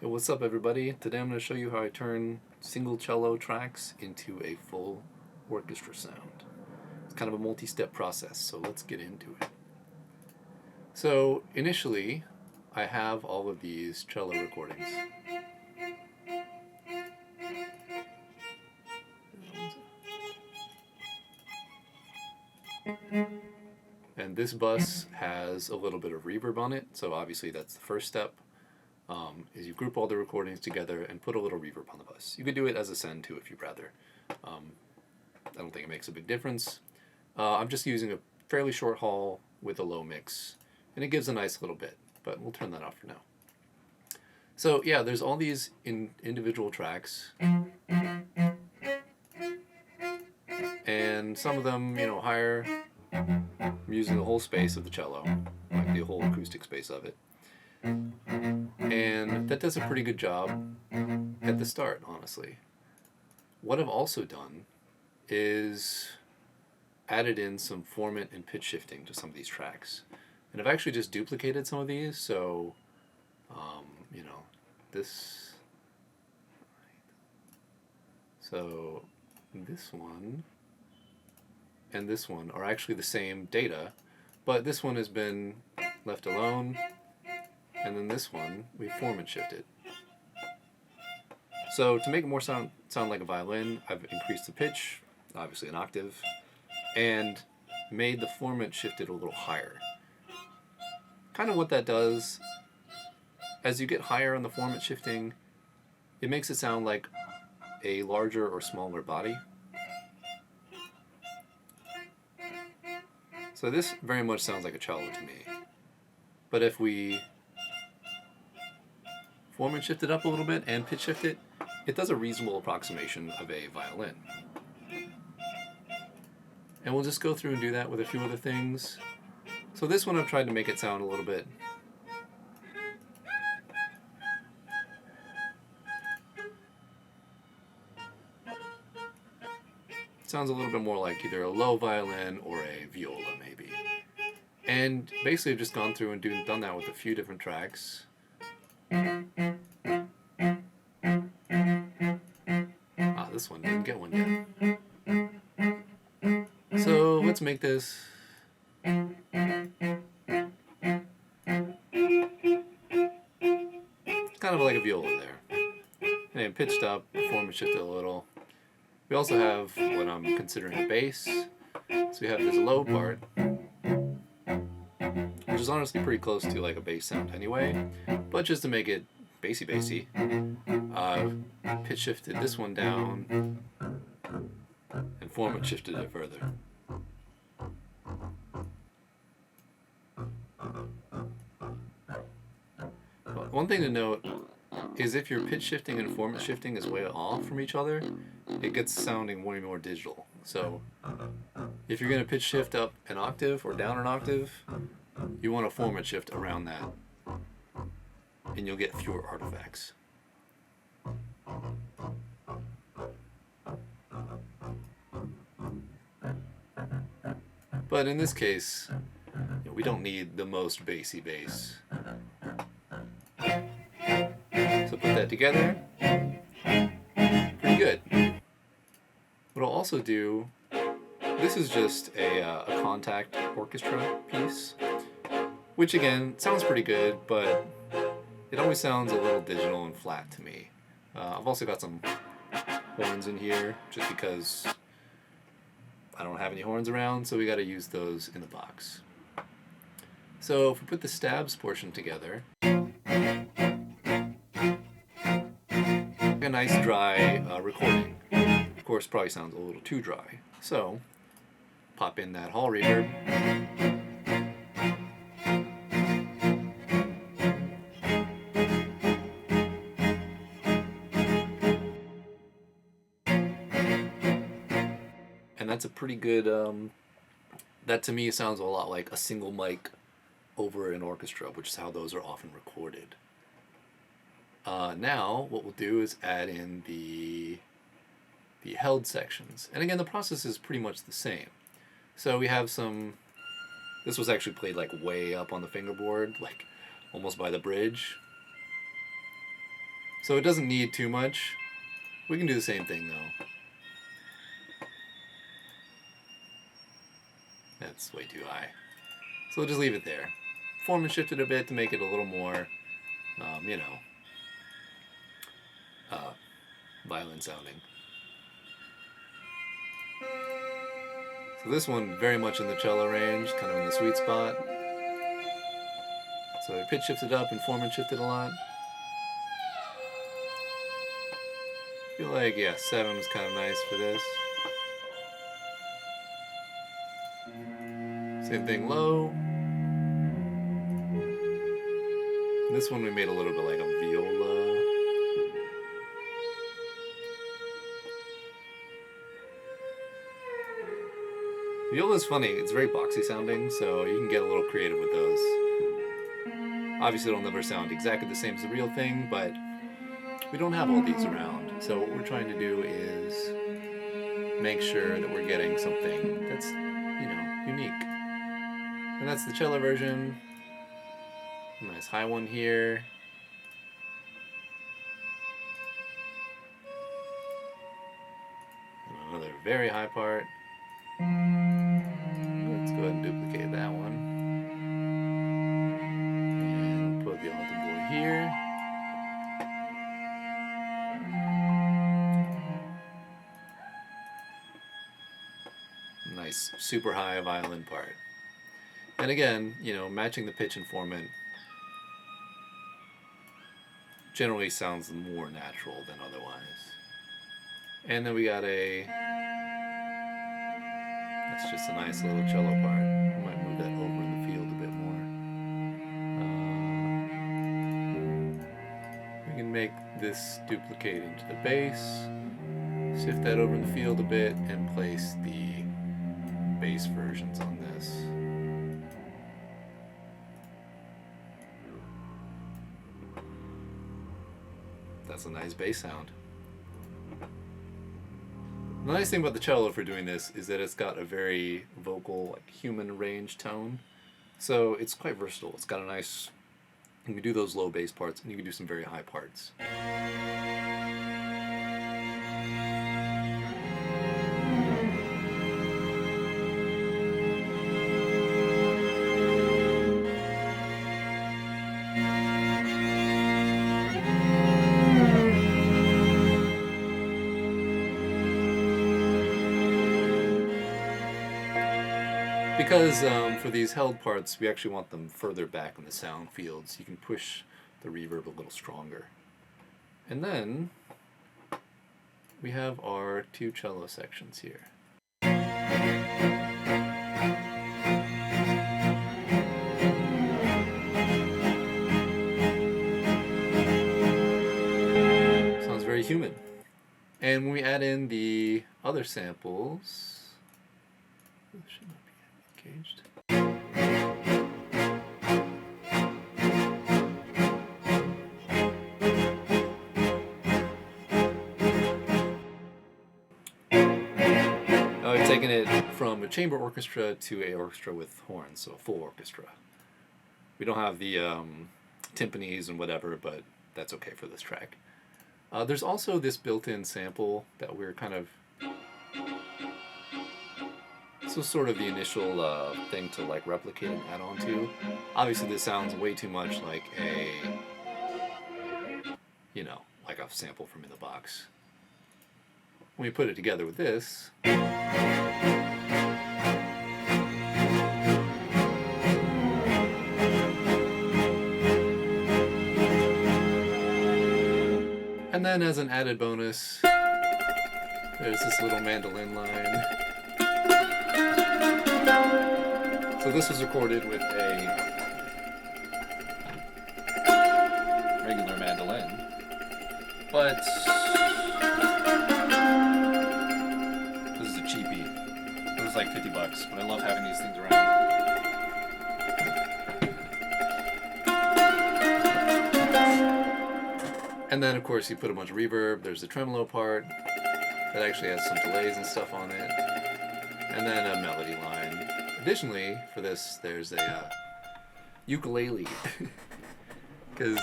Hey, what's up everybody? Today I'm going to show you how I turn single cello tracks into a full orchestra sound. It's kind of a multi-step process, so let's get into it. So initially, I have all of these cello recordings. And this bus has a little bit of reverb on it, so obviously that's the first step. Is you group all the recordings together and put a little reverb on the bus. You could do it as a send too if you'd rather. I don't think it makes a big difference. I'm just using a fairly short haul with a low mix, and it gives a nice little bit, but we'll turn that off for now. So yeah, there's all these individual tracks, and some of them, higher. I'm using the whole space of the cello, like the whole acoustic space of it. And that does a pretty good job at the start, honestly. What I've also done is added in some formant and pitch shifting to some of these tracks. And I've actually just duplicated some of these, so, this. So this one and this one are actually the same data, but this one has been left alone, and then this one we formant shifted. So to make it more sound like a violin, I've increased the pitch, obviously an octave, and made the formant shifted a little higher. Kind of what that does, as you get higher on the formant shifting, it makes it sound like a larger or smaller body. So this very much sounds like a cello to me. But if we formant shift it up a little bit and pitch shift it, it does a reasonable approximation of a violin. And we'll just go through and do that with a few other things. So this one I've tried to make it sound a little bit sounds a little bit more like either a low violin or a viola maybe. And basically I've just gone through and done that with a few different tracks. This one didn't get one yet. So let's make this kind of like a viola there. And pitched up, formant shifted a little. We also have what I'm considering a bass. So we have this low part, which is honestly pretty close to like a bass sound anyway, but just to make it bassy, pitch shifted this one down and formant shifted it further. But one thing to note is if your pitch shifting and formant shifting is way off from each other, it gets sounding way more digital. So if you're going to pitch shift up an octave or down an octave, you want a formant shift around that, and you'll get fewer artifacts. But in this case, we don't need the most bassy bass. So put that together, pretty good. What I'll also do, this is just a contact orchestra piece, which again sounds pretty good, but it always sounds a little digital and flat to me. I've also got some horns in here, just because I don't have any horns around, so we got to use those in the box. So if we put the stabs portion together, a nice dry recording. Of course, probably sounds a little too dry. So pop in that hall reverb. And that's a pretty good, that to me sounds a lot like a single mic over an orchestra, which is how those are often recorded. Now what we'll do is add in the held sections. And again, the process is pretty much the same. So we have this was actually played like way up on the fingerboard, like almost by the bridge. So it doesn't need too much. We can do the same thing though. That's way too high. So we'll just leave it there. Form and shift it a bit to make it a little more, you know, violin sounding. So this one very much in the cello range, kind of in the sweet spot. So I pitch shifted up and form and shifted a lot. I feel like, yeah, 7 was kind of nice for this. Same thing low. This one we made a little bit like a viola. Viola's funny, it's very boxy sounding, so you can get a little creative with those. Obviously it'll never sound exactly the same as the real thing, but we don't have all these around. So what we're trying to do is make sure that we're getting something that's, you know, unique. And that's the cello version. A nice high one here. And another very high part. Let's go ahead and duplicate that one. And put the altar boy here. Nice super high violin part. And again, you know, matching the pitch and formant generally sounds more natural than otherwise. And then we got that's just a nice little cello part. I might move that over in the field a bit more. We can make this duplicate into the bass, shift that over in the field a bit, and place the bass versions on this. That's a nice bass sound. The nice thing about the cello for doing this is that it's got a very vocal, like, human range tone. So it's quite versatile. It's got a nice, you can do those low bass parts and you can do some very high parts. Because for these held parts, we actually want them further back in the sound field, so you can push the reverb a little stronger. And then we have our 2 cello sections here. Sounds very human. And when we add in the other samples, should not be engaged. I've taken it from a chamber orchestra to an orchestra with horns, so a full orchestra. We don't have the timpanis and whatever, but that's okay for this track. There's also this built-in sample that we're kind of... This was sort of the initial thing to like replicate and add on to. Obviously this sounds way too much like a, you know, like a sample from in the box. When we put it together with this, and then as an added bonus, there's this little mandolin line. So this was recorded with a regular mandolin, but this is a cheapie. It was like $50, but I love having these things around. And then of course you put a bunch of reverb. There's the tremolo part that actually has some delays and stuff on it, and then a melody line. Additionally, for this, there's a ukulele, because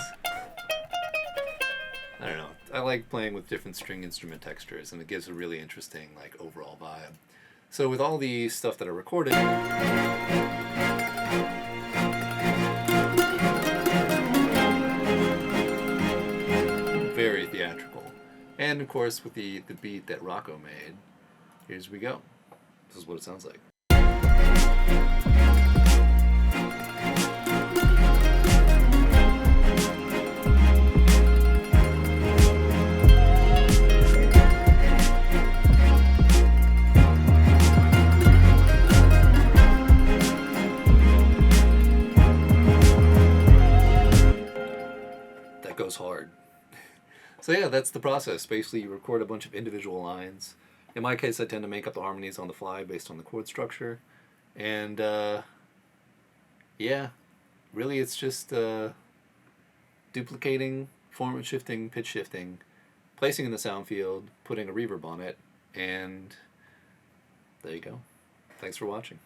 I don't know. I like playing with different string instrument textures, and it gives a really interesting like overall vibe. So with all the stuff that I recorded, very theatrical. And of course with the beat that Rocco made, here's we go. This is what it sounds like. That goes hard. So yeah, that's the process. Basically, you record a bunch of individual lines. In my case, I tend to make up the harmonies on the fly based on the chord structure. And yeah, really it's just duplicating, formant shifting, pitch shifting, placing in the sound field, putting a reverb on it, and there you go. Thanks for watching.